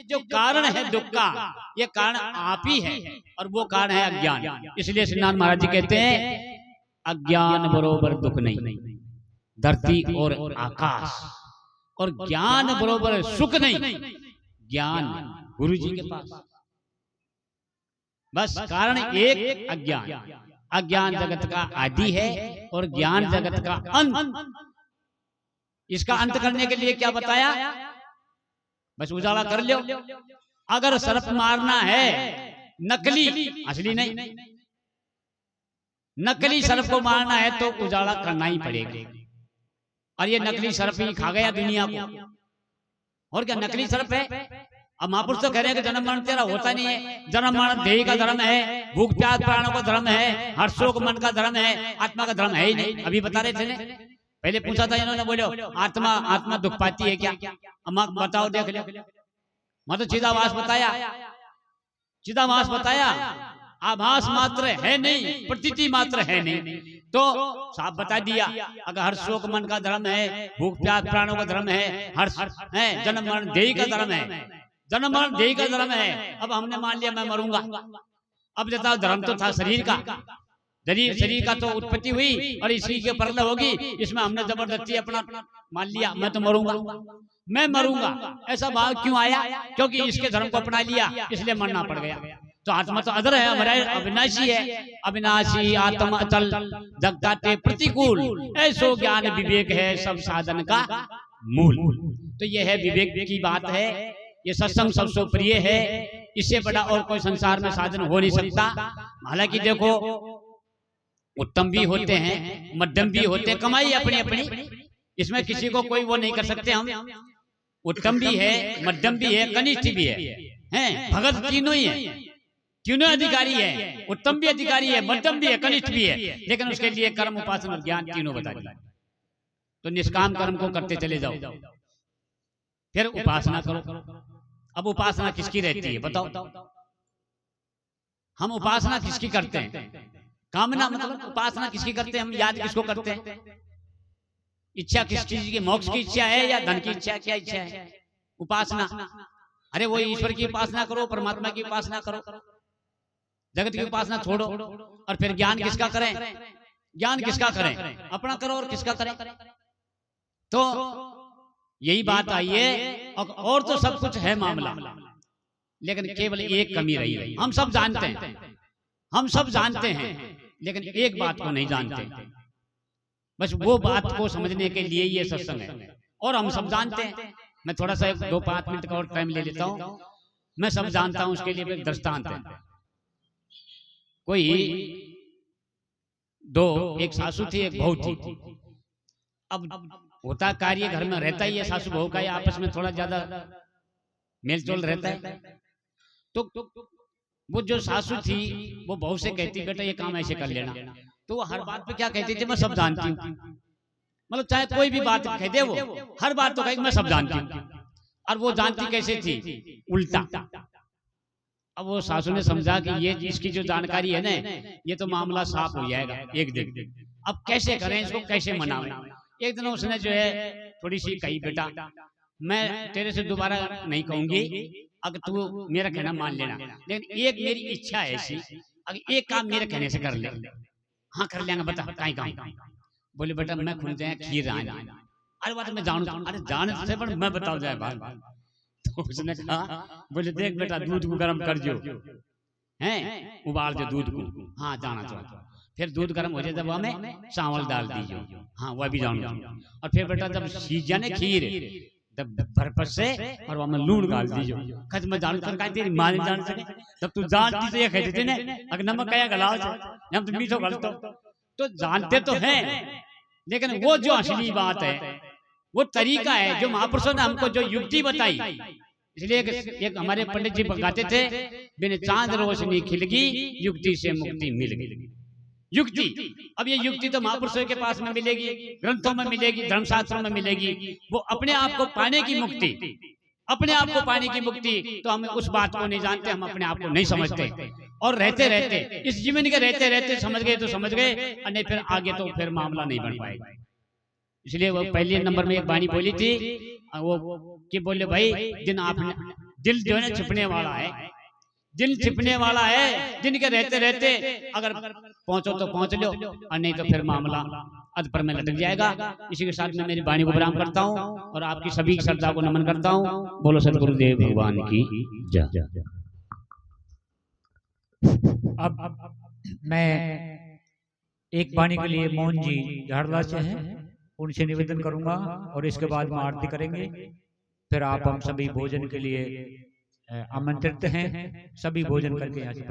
जो कारण है दुख का, ये कारण आप ही है, और वो कारण है अज्ञान। इसलिए श्रीनाथ महाराज जी कहते हैं अज्ञान बरोबर दुख नहीं, धरती और आकाश, और ज्ञान बरोबर सुख नहीं, ज्ञान गुरु जी के पास। बस कारण एक अज्ञान। अज्ञान जगत का आदि है और ज्ञान जगत का अंत। इसका अंत करने के लिए क्या बताया? बस उजाला कर लो। अगर सर्प मारना है नकली, असली नहीं, नकली सर्प को मारना है तो उजाला करना ही पड़ेगा। और ये नकली सर्प ही खा गया दुनिया को। और क्या नकली सर्प है? अब महापुरुष तो कह रहे हैं कि जन्म मरण तेरा होता नहीं है। जन्म मरण देह का धर्म है, भूख प्यास प्राणों का धर्म है, हर्षों मन का धर्म है, आत्मा का धर्म है ही नहीं। अभी बता रहे थे ने, पहले पूछा था इन्होंने, बोलो आत्मा दुख पाती है क्या? अम्मा बताओ, देख लो। मैं तो चिदाभास बताया, चिदाभास बताया, आभास मात्र है नहीं, प्रतीति मात्र है नहीं। तो साफ बता दिया, अगर हर्षों मन का धर्म है, भूख प्यास प्राणों का धर्म है, हर्ष है, जन्म मरण देह का धर्म है, जन्म मरण देह का धर्म है। अब हमने मान लिया मैं मरूंगा। अब जता धर्म तो था शरीर का, शरीर का तो उत्पत्ति हुई और इसी के परल होगी। इसमें हमने जबरदस्ती अपना मान लिया मैं तो मरूंगा, मैं मरूंगा। ऐसा भाव क्यों आया? क्योंकि इसके धर्म को अपना लिया, इसलिए मरना पड़ गया। तो आत्मा तो अदर है, हमारा अविनाशी है। अविनाशी आत्मा अचल, जगता ते प्रतिकूल, ऐसो ज्ञान विवेक है सब साधन का मूल। तो यह है विवेक की बात है। ये सत्संग सबसे प्रिय है। इससे बड़ा और कोई संसार में साधन हो नहीं सकता। हालांकि देखो उत्तम भी होते हैं, मध्यम भी होते हैं, कमाई अपनी अपनी, इसमें किसी को कोई वो नहीं कर सकते हम। उत्तम भी है, मध्यम भी है, कनिष्ठ भी है, भगत तीनों ही है, तीनों अधिकारी है। उत्तम भी अधिकारी है, मध्यम भी है, कनिष्ठ भी है। लेकिन उसके लिए कर्म उपासना ज्ञान तीनों बता दिया। तो निष्काम कर्म को करते चले जाओ, फिर उपासना करो। अब उपासना किसकी रहती है बताओ? हम उपासना किसकी करते हैं? कामना, मतलब उपासना किसकी करते हैं? हम याद किसको करते हैं? इच्छा किस चीज की? मोक्ष की इच्छा है या धन की इच्छा? क्या इच्छा है? उपासना, अरे वो ईश्वर की उपासना करो, परमात्मा की उपासना करो, जगत की उपासना छोड़ो। और फिर ज्ञान किसका करें? ज्ञान किसका करें? अपना करो। और किसका करें? तो यही बात आई है। और तो सब कुछ है मामला, लेकिन केवल एक कमी रही है। हम सब जानते हैं, हम सब जानते हैं, लेकिन एक बात को नहीं जानते। बस वो बात को समझने के लिए ये सत्संग है। और हम सब जानते हैं। मैं थोड़ा सा 2-5 मिनट का और टाइम ले लेता हूँ। मैं सब जानता हूँ, उसके लिए एक दृष्टांत है। कोई एक सासू थी, एक बहू थी। अब होता कार्य घर में रहता ही है, सासू बहू का आपस में थोड़ा ज्यादा मेलजोल रहता है। तो वो जो सासू थी वो बहू से कहती बेटा ये काम ऐसे कर लेना। तो वो हर बात पे क्या कहती थी? मैं सब जानती हूँ। मतलब चाहे कोई भी बात कह दे, वो हर बात तो कहे मैं सब जानती हूँ। और वो जानती कैसे थी? उल्टा। अब वो सासू ने समझा कि ये इसकी जो जानकारी है ना, ये तो मामला साफ हो जाएगा एक दिन। अब कैसे करें इसको, कैसे मनावें? एक दिन उसने जो है थोड़ी सी कही बेटा मैं तेरे से दोबारा नहीं कहूंगी, अगर तू मेरा कहना मान लेना, लेकिन एक मेरी इच्छा है ऐसी, अगर एक काम मेरे कहने से कर ले। हाँ कर लेंगे, बता कहीं कहीं। बोले बेटा मैं खुद जाए खीर आए। अरे बात मैं जानू, अरे जाने से पर मैं बताओ जाए बात। तो उसने कहा, बोले देख बेटा दूध को गर्म कर जो, हैं उबाल दो दूध को। हाँ जाना चाहता। फिर दूध गर्म हो जाए जब हमें चावल डाल दीजिए। हाँ वह भी जानू। और फिर बेटा जब सीज जाने खीर तब भरपर से और वहां में लूण डाल दीजिए। खच मैं जानू कर तेरी मां नहीं जान सके, तब तू जानती तो ये कहती थी ना, अगर नमक कया गलाओ हम तो मीठो गलतो। तो जानते तो हैं, लेकिन वो जो असली बात है, वो तरीका है जो महापुरुषों ने हमको जो युक्ति बताई। इसलिए एक हमारे पंडित जी गाते थे, बिन चांद रोशनी खिलगी, युक्ति से मुक्ति मिल गई। युक्ति, अब ये युक्ति तो महापुरुषों के पास में मिलेगी, ग्रंथों में मिलेगी, धर्मशास्त्रों में मिलेगी। वो अपने आप को पाने की मुक्ति, अपने आप को पाने की मुक्ति, तो हम उस बात को नहीं जानते, हम अपने आप को नहीं समझते। और रहते रहते इस जीवन के रहते रहते समझ गए तो समझ गए, और नहीं फिर आगे तो फिर मामला नहीं बन पाएगा। इसलिए वो पहले नंबर में एक वाणी बोली थी, वो कि बोले भाई जिन आपने दिल जो है ना छिपने वाला है, दिल छिपने वाला है, जिनके रहते रहते अगर पहुंचो तो पहुंच लो और नहीं तो फिर मामला अध पर में लटक जाएगा। इसी के साथ मैं मेरी वाणी को विराम करता हूं और आपकी सभी श्रद्धा को नमन करता हूं। बोलो सदगुरुदेव भगवान की जय। अब मैं एक वाणी के लिए मोहन जी झाड़ला से हैं, उनसे निवेदन करूंगा और इसके बाद हम आरती करेंगे। फिर आप हम सभी भोजन के लिए आमंत्रित हैं, सभी भोजन करके यहाँ से